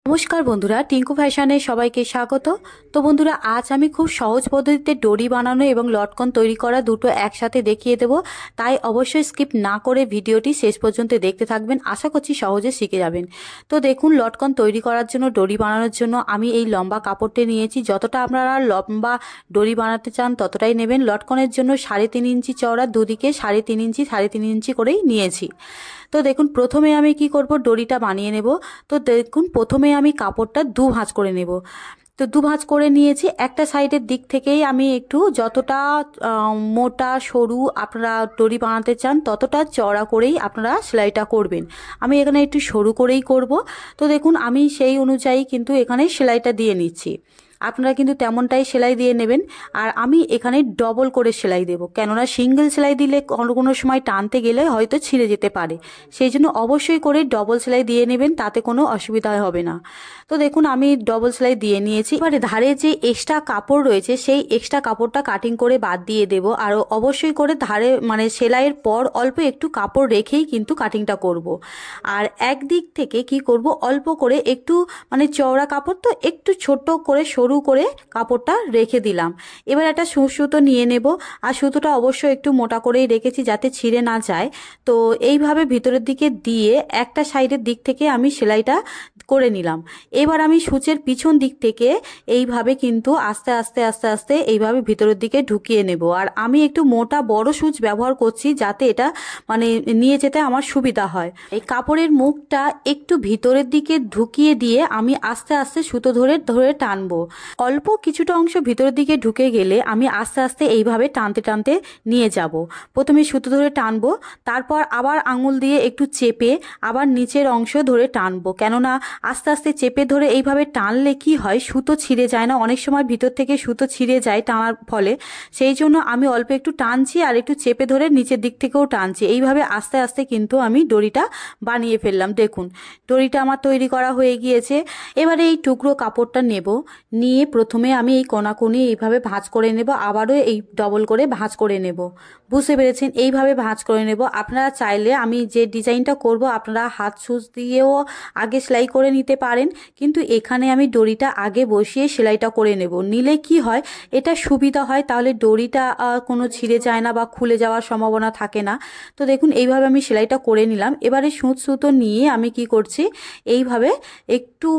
নমস্কার বন্ধুরা, টিঙ্কু ফ্যাশনে সবাইকে স্বাগত। তো বন্ধুরা, আজ আমি খুব সহজ পদ্ধতিতে ডোরি বানানো এবং লটকন তৈরি করা দুটো একসাথে দেখিয়ে দেব। তাই অবশ্যই স্কিপ না করে ভিডিওটি শেষ পর্যন্ত দেখতে থাকবেন। আশা করছি সহজে শিখে যাবেন। তো দেখুন, লটকন তৈরি করার জন্য, ডোরি বানানোর জন্য আমি এই লম্বা কাপড়টি নিয়েছি। যতটা আপনারা লম্বা ডোরি বানাতে চান ততটাই নেবেন। লটকনের জন্য 3.5 ইঞ্চি চওড়া, দুদিকে 3.5 ইঞ্চি 3.5 ইঞ্চি করেই নিয়েছি। তো দেখুন, প্রথমে আমি কি করব, ডোরিটা বানিয়ে নেব। তো দেখুন, প্রথমে আমি কাপড়টা দু ভাঁজ করে নেব। তো দু ভাঁজ করে নিয়েছি। একটা সাইডের দিক থেকেই আমি একটু যতটা মোটা সরু আপনারা ডোরি বানাতে চান ততটা চওড়া করেই আপনারা সেলাইটা করবেন। আমি এখানে একটু সরু করেই করব। তো দেখুন, আমি সেই অনুযায়ী কিন্তু এখানে সেলাইটা দিয়ে নিচ্ছি। আপনারা কিন্তু তেমনটাই সেলাই দিয়ে নেবেন। আর আমি এখানে ডবল করে সেলাই দেব, কেননা সিঙ্গেল সেলাই দিলে কোনো সময় টানতে গেলে হয়তো ছিঁড়ে যেতে পারে। সেই জন্য অবশ্যই করে ডবল সেলাই দিয়ে নেবেন, তাতে কোনো অসুবিধা হবে না। তো দেখুন, আমি ডবল সেলাই দিয়ে নিয়েছি। এবারে ধারে যে এক্সট্রা কাপড় রয়েছে সেই এক্সট্রা কাপড়টা কাটিং করে বাদ দিয়ে দেব। আর অবশ্যই করে ধারে সেলাইয়ের পর অল্প একটু কাপড় রেখেই কিন্তু কাটিংটা করব। আর একদিক থেকে কি করব, অল্প করে একটু চওড়া কাপড় তো একটু ছোট করে সরু করে কাপড়টা রেখে দিলাম। এবার একটা সুতো নিয়ে নেব। আর সুতোটা অবশ্যই একটু মোটা করেই রেখেছি যাতে ছিঁড়ে না যায়। তো এইভাবে ভিতরের দিকে দিয়ে একটা সাইডের দিক থেকে আমি সেলাইটা করে নিলাম। এবার আমি সূচের পিছন দিক থেকে এইভাবে কিন্তু আস্তে আস্তে আস্তে আস্তে এইভাবে ভিতরের দিকে ঢুকিয়ে নেব। আর আমি একটু মোটা বড় সূচ ব্যবহার করছি যাতে এটা নিয়ে যেতে আমার সুবিধা হয়। এই কাপড়ের মুখটা একটু ভিতরের দিকে ঢুকিয়ে দিয়ে আমি আস্তে আস্তে সুতো ধরে ধরে টানবো। অল্প কিছুটা অংশ ভিতরের দিকে ঢুকে গেলে আমি আস্তে আস্তে এইভাবে টানতে টানতে নিয়ে যাব। প্রথমে সুতো ধরে টানবো, তারপর আবার আঙুল দিয়ে একটু চেপে আবার নিচের অংশ ধরে টানবো। কেননা আস্তে আস্তে চেপে ধরে এইভাবে টানলে কি হয়, সুতো ছিঁড়ে যায় না। অনেক সময় ভিতর থেকে সুতো ছিঁড়ে যায় টানার ফলে। সেই জন্য আমি অল্প একটু টানছি আর একটু চেপে ধরে নিচের দিক থেকেও টানছি। এইভাবে আস্তে আস্তে কিন্তু আমি ডোরিটা বানিয়ে ফেললাম। দেখুন, ডোরিটা আমার তৈরি করা হয়ে গিয়েছে। এবারে এই টুকরো কাপড়টা নেব, নিয়ে প্রথমে আমি এই কোনাকুনি এইভাবে ভাঁজ করে নেব, আবারও এই ডবল করে ভাঁজ করে নেব। বুঝতে পেরেছেন? এইভাবে ভাঁজ করে নেব। আপনারা চাইলে আমি যে ডিজাইনটা করব আপনারা হাত সুচ দিয়েও আগে সেলাই করে নিতে পারেন, কিন্তু এখানে আমি ডোরিটা আগে বসিয়ে সেলাইটা করে নেব। নিলে কি হয়, এটা সুবিধা হয়, তাহলে ডোরিটা কোনো ছিঁড়ে যায় না বা খুলে যাওয়ার সম্ভাবনা থাকে না। তো দেখুন, এইভাবে আমি সেলাইটা করে নিলাম। এবারে সুতো নিয়ে আমি কি করছি, এইভাবে একটু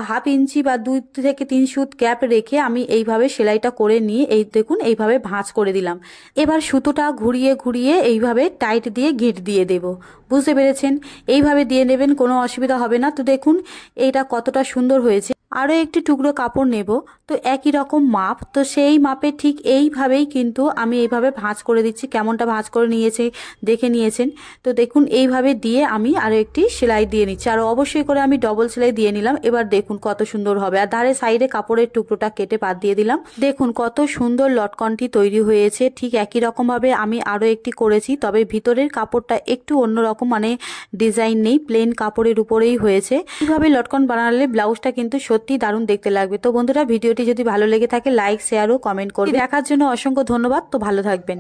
1/2 ইঞ্চি বা 2 থেকে 3 সুত গ্যাপ রেখে আমি এইভাবে সেলাইটা করে নিয়ে এই দেখুন এইভাবে ভাঁজ করে দিলাম। এবার সুতোটা ঘুরিয়ে ঘুরিয়ে এইভাবে টাইট দিয়ে গিঁট দিয়ে দেব। বুঝতে পেরেছেন? এইভাবে দিয়ে নেবেন, কোনো অসুবিধা হবে না। তো দেখুন এটা কতটা সুন্দর হয়েছে। আরও একটি টুকরো কাপড় নেব, তো একই রকম মাপ, তো সেই মাপে ঠিক এইভাবেই কিন্তু আমি এইভাবে ভাঁজ করে দিচ্ছি। কেমনটা ভাঁজ করে নিয়েছে দেখে নিয়েছেন। তো দেখুন এইভাবে দিয়ে আমি আরও একটি সেলাই দিয়ে নিচ্ছি। আর অবশ্যই করে আমি ডবল সেলাই দিয়ে নিলাম। এবার দেখুন কত সুন্দর হবে। আর ধারে সাইডে কাপড়ের টুকরোটা কেটে বাদ দিয়ে দিলাম। দেখুন কত সুন্দর লটকনটি তৈরি হয়েছে। ঠিক একই রকমভাবে আমি আরও একটি করেছি, তবে ভিতরের কাপড়টা একটু অন্যরকম, ডিজাইন নেই, প্লেন কাপড়ের উপরেই হয়েছে। এইভাবে লটকন বানালে ব্লাউজটা কিন্তু সত্যি দারুণ দেখতে লাগবে। তো বন্ধুরা, ভিডিওটি যদি ভালো লেগে থাকে লাইক, শেয়ার ও কমেন্ট করবেন। দেখার জন্য অসংখ্য ধন্যবাদ। তো ভালো থাকবেন।